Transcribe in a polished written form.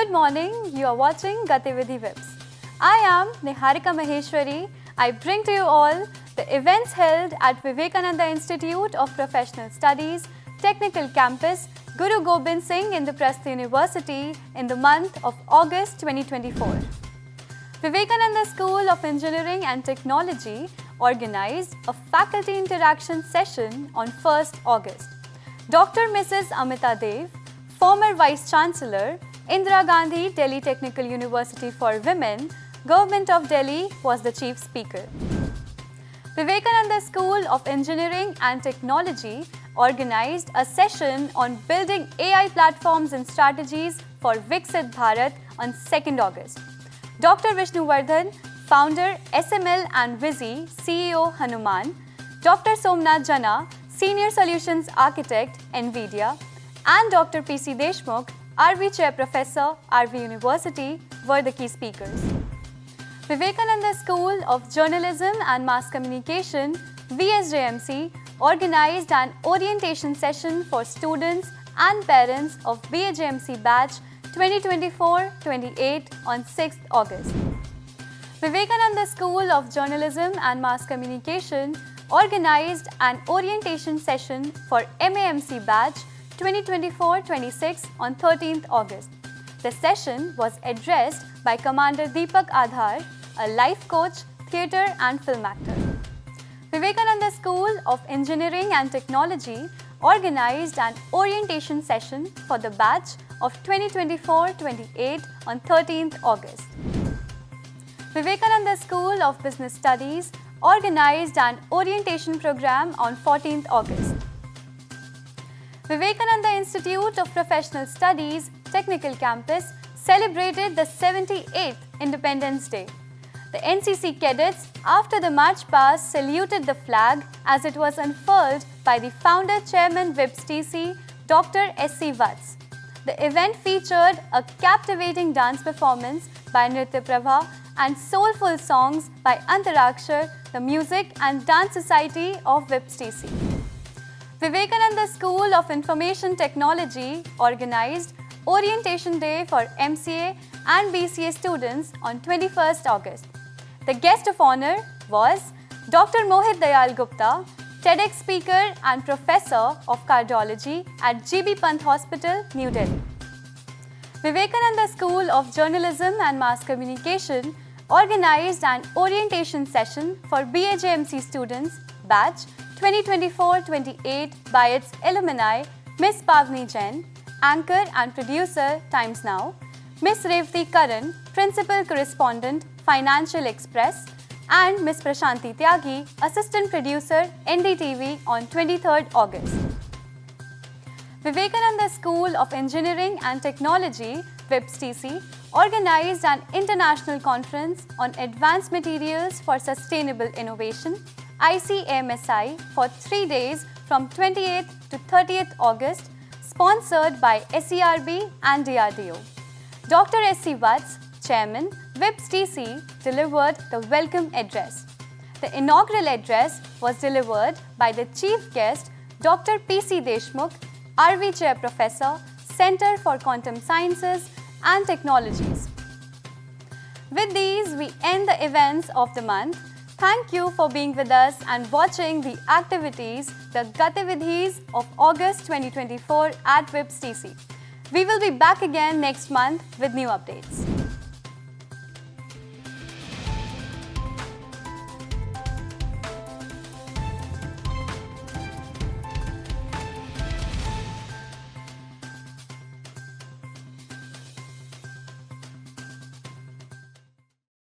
Good morning, you are watching Gatividhi Webs. I am Niharika Maheshwari. I bring to you all the events held at Vivekananda Institute of Professional Studies, Technical Campus, Guru Gobind Singh Indraprastha University in the month of August 2024. Vivekananda School of Engineering and Technology organized a faculty interaction session on 1st August. Dr. Mrs. Amita Dev, former Vice Chancellor, Indira Gandhi Delhi Technical University for Women, Government of Delhi was the chief speaker. Vivekananda School of Engineering and Technology organized a session on building AI platforms and strategies for Viksit Bharat on 2nd August. Dr. Vishnu Vardhan, founder SML and Vizi, CEO Hanuman, Dr. Somnath Jana, Senior Solutions Architect, NVIDIA, and Dr. PC Deshmukh, RV Chair Professor, RV University, were the key speakers. Vivekananda School of Journalism and Mass Communication, VSJMC, organized an orientation session for students and parents of VSJMC batch 2024-28 on 6th August. Vivekananda School of Journalism and Mass Communication organized an orientation session for MAMC batch 2024-26 on 13th August. The session was addressed by Commander Deepak Adhar, a life coach, theatre and film actor. Vivekananda School of Engineering and Technology organized an orientation session for the batch of 2024-28 on 13th August. Vivekananda School of Business Studies organized an orientation program on 14th August. Vivekananda Institute of Professional Studies, Technical Campus celebrated the 78th Independence Day. The NCC cadets, after the march past, saluted the flag as it was unfurled by the founder chairman VIPS TC, Dr. S.C. Vats. The event featured a captivating dance performance by Nritya Prabha and soulful songs by Antarakshar, the Music and Dance Society of VIPS TC. Vivekananda School of Information Technology organized Orientation Day for MCA and BCA students on 21st August. The guest of honor was Dr. Mohit Dayal Gupta, TEDx speaker and professor of cardiology at GB Pant Hospital, New Delhi. Vivekananda School of Journalism and Mass Communication organized an orientation session for BAJMC students batch 2024-28 by its alumni Miss Pavni Jain, anchor and producer Times Now, Miss Revati Karan, principal correspondent Financial Express, and Miss Prashanti Tyagi, assistant producer NDTV on 23rd August. Vivekananda School of Engineering and Technology, VIPS TC, organized an international conference on advanced materials for sustainable innovation, ICAMSI, for 3 days from 28th to 30th August, sponsored by SERB and DRDO. Dr. S.C. Vats, Chairman, VIPS TC, delivered the welcome address. The inaugural address was delivered by the chief guest, Dr. PC Deshmukh, RV Chair Professor, Center for Quantum Sciences and Technologies. With these, we end the events of the month. Thank you for being with us and watching the activities, the Gatividhis of August 2024 at VIPS TC. We will be back again next month with new updates.